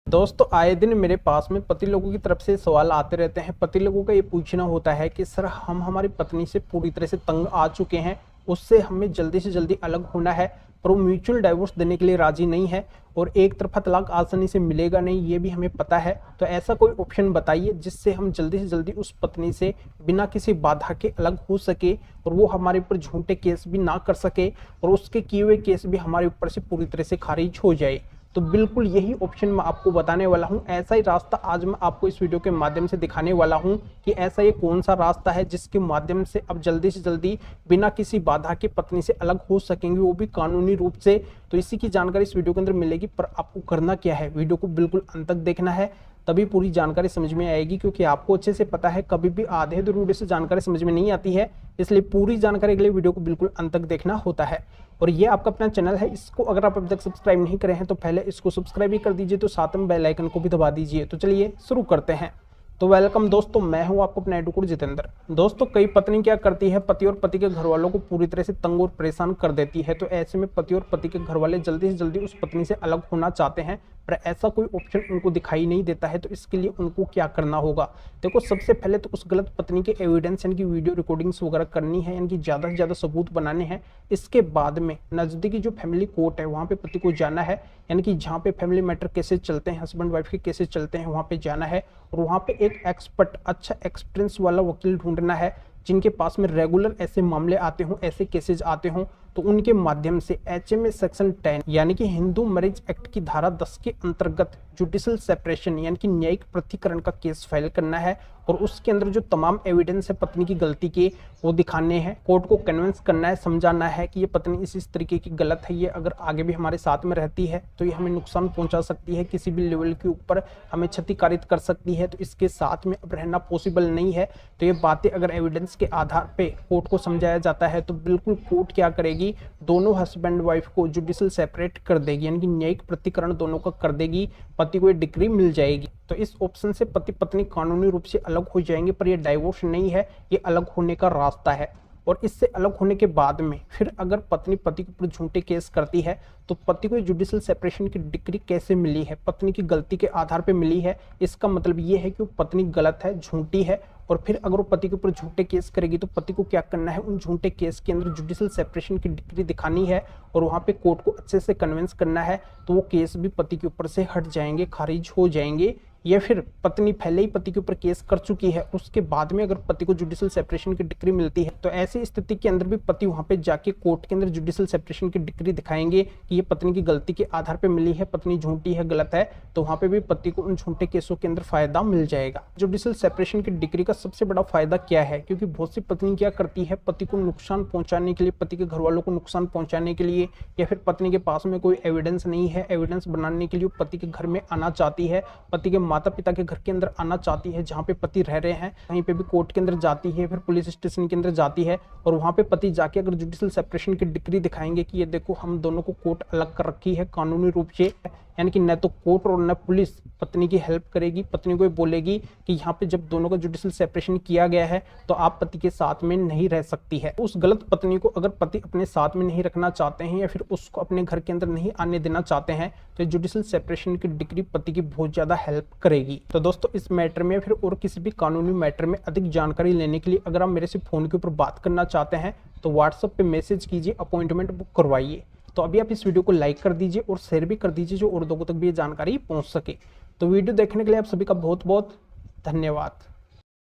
दोस्तों आए दिन मेरे पास में पति लोगों की तरफ से सवाल आते रहते हैं। पति लोगों का ये पूछना होता है कि सर हम हमारी पत्नी से पूरी तरह से तंग आ चुके हैं, उससे हमें जल्दी से जल्दी अलग होना है, पर वो म्यूचुअल डाइवोर्स देने के लिए राजी नहीं है और एक तरफा तलाक आसानी से मिलेगा नहीं, ये भी हमें पता है। तो ऐसा कोई ऑप्शन बताइए जिससे हम जल्दी से जल्दी उस पत्नी से बिना किसी बाधा के अलग हो सके और वो हमारे ऊपर झूठे केस भी ना कर सके और उसके किए हुए केस भी हमारे ऊपर से पूरी तरह से खारिज हो जाए। तो बिल्कुल यही ऑप्शन मैं आपको बताने वाला हूं। ऐसा ही रास्ता आज मैं आपको इस वीडियो के माध्यम से दिखाने वाला हूं कि ऐसा ये कौन सा रास्ता है जिसके माध्यम से अब जल्दी से जल्दी बिना किसी बाधा के पत्नी से अलग हो सकेंगे, वो भी कानूनी रूप से। तो इसी की जानकारी इस वीडियो के अंदर मिलेगी, पर आपको करना क्या है, वीडियो को बिल्कुल अंत तक देखना है, तभी पूरी जानकारी समझ में आएगी। क्योंकि आपको अच्छे से पता है कभी भी आधे अधूरे वीडियो से जानकारी समझ में नहीं आती है, इसलिए पूरी जानकारी के लिए वीडियो को बिल्कुल अंत तक देखना होता है। और ये आपका अपना चैनल है, इसको अगर आप अभी तक सब्सक्राइब नहीं करे हैं तो पहले इसको सब्सक्राइब भी कर दीजिए, तो साथ में बेल आइकन को भी दबा दीजिए। तो चलिए शुरू करते हैं। तो वेलकम दोस्तों, मैं हूं आपको अपना एडवोकेट जितेंद्र। दोस्तों कई पत्नी क्या करती है, पति और पति के घर वालों को पूरी तरह से तंग और परेशान कर देती है। तो ऐसे में पति और पति के घर वाले जल्दी से जल्दी उस पत्नी से अलग होना चाहते हैं, पर ऐसा कोई ऑप्शन उनको दिखाई नहीं देता है। तो इसके लिए उनको क्या करना होगा, देखो सबसे पहले तो उस गलत पत्नी के एविडेंस यानी कि वीडियो रिकॉर्डिंग्स वगैरह करनी है, यानी कि ज़्यादा से ज़्यादा सबूत बनाने हैं। इसके बाद में नज़दीकी जो फैमिली कोर्ट है वहाँ पे पति को जाना है, यानी कि जहाँ पे फैमिली मैटर केसेस चलते हैं, हस्बैंड वाइफ के केसेस चलते हैं, वहाँ पे जाना है और वहाँ पे एक एक्सपर्ट अच्छा एक्सपीरियंस वाला वकील ढूंढना है जिनके पास में रेगुलर ऐसे मामले आते हों, ऐसे केसेज आते हों। तो उनके माध्यम से HMA सेक्शन 10 यानी कि हिंदू मैरिज एक्ट की धारा 10 के अंतर्गत जुडिशियल सेपरेशन यानी कि न्यायिक पृथक्करण का केस फाइल करना है और उसके अंदर जो तमाम एविडेंस है पत्नी की गलती के वो दिखाने हैं। कोर्ट को कन्विंस करना है, समझाना है कि ये पत्नी इस तरीके की गलत है, ये अगर आगे भी हमारे साथ में रहती है तो ये हमें नुकसान पहुंचा सकती है, किसी भी लेवल के ऊपर हमें क्षतिकारित कर सकती है, तो इसके साथ में अब रहना पॉसिबल नहीं है। तो ये बातें अगर एविडेंस के आधार पे कोर्ट को समझाया जाता है तो बिल्कुल कोर्ट क्या करेगी, दोनों हस्बैंड वाइफ को जुडिशियल सेपरेट कर देगी, यानी कि न्यायिक पृथक्करण दोनों का कर देगी, पति को ये डिक्री मिल जाएगी। तो इस ऑप्शन से पति पत्नी कानूनी रूप से अलग हो जाएंगे, पर ये डाइवोर्स नहीं है, ये अलग होने का रास्ता है। और इससे अलग होने के बाद में फिर अगर पत्नी पति के ऊपर झूठे केस करती है तो पति को जुडिशियल सेपरेशन की डिक्री कैसे मिली है, पत्नी की गलती के आधार पर मिली है। इसका मतलब ये है कि वो पत्नी गलत है, झूठी है, और फिर अगर वो पति के ऊपर झूठे केस करेगी तो पति को क्या करना है, उन झूठे केस के अंदर जुडिशियल सेपरेशन की डिक्री दिखानी है और वहाँ पे कोर्ट को अच्छे से कन्विंस करना है। तो वो केस भी पति के ऊपर से हट जाएंगे, खारिज हो जाएंगे। या फिर पत्नी पहले ही पति के ऊपर केस कर चुकी है, उसके बाद में अगर पति को जुडिशियल सेपरेशन की डिक्री मिलती है तो ऐसी स्थिति के अंदर भी पति वहां पे जाके कोर्ट के अंदर जुडिशियल सेपरेशन की डिक्री दिखाएंगे कि ये पत्नी की गलती के आधार पे मिली है, पत्नी झूठी है, गलत है। तो वहां पे भी पति को उन झूठे केसों के अंदर फायदा मिल जाएगा। जुडिशियल सेपरेशन की डिक्री का सबसे बड़ा फायदा क्या है, क्योंकि बहुत सी पत्नी क्या करती है, पति को नुकसान पहुंचाने के लिए, पति के घर वालों को नुकसान पहुंचाने के लिए, या फिर पत्नी के पास में कोई एविडेंस नहीं है, एविडेंस बनाने के लिए पति के घर में आना चाहती है, पति के माता पिता के घर के अंदर आना चाहती है जहां पे पति रह रहे हैं, कहीं पे भी कोर्ट के अंदर जाती है, फिर पुलिस स्टेशन के अंदर जाती है और वहां पे पति जाके अगर जुडिशियल सेपरेशन की डिक्री दिखाएंगे कि ये देखो हम दोनों को कोर्ट अलग कर रखी है कानूनी रूप से, यानी कि न तो कोर्ट और न पुलिस पत्नी की हेल्प करेगी, पत्नी को बोलेगी कि यहाँ पे जब दोनों का जुडिशियल सेपरेशन किया गया है तो आप पति के साथ में नहीं रह सकती है। उस गलत पत्नी को अगर पति अपने साथ में नहीं रखना चाहते हैं या फिर उसको अपने घर के अंदर नहीं आने देना चाहते हैं तो जुडिशियल सेपरेशन की डिक्री पति की बहुत ज्यादा हेल्प करेगी। तो दोस्तों इस मैटर में फिर और किसी भी कानूनी मैटर में अधिक जानकारी लेने के लिए अगर आप मेरे से फोन के ऊपर बात करना चाहते हैं तो व्हाट्सएप पे मैसेज कीजिए, अपॉइंटमेंट बुक करवाइए। तो अभी आप इस वीडियो को लाइक कर दीजिए और शेयर भी कर दीजिए जो और लोगों तक भी ये जानकारी पहुंच सके। तो वीडियो देखने के लिए आप सभी का बहुत बहुत धन्यवाद।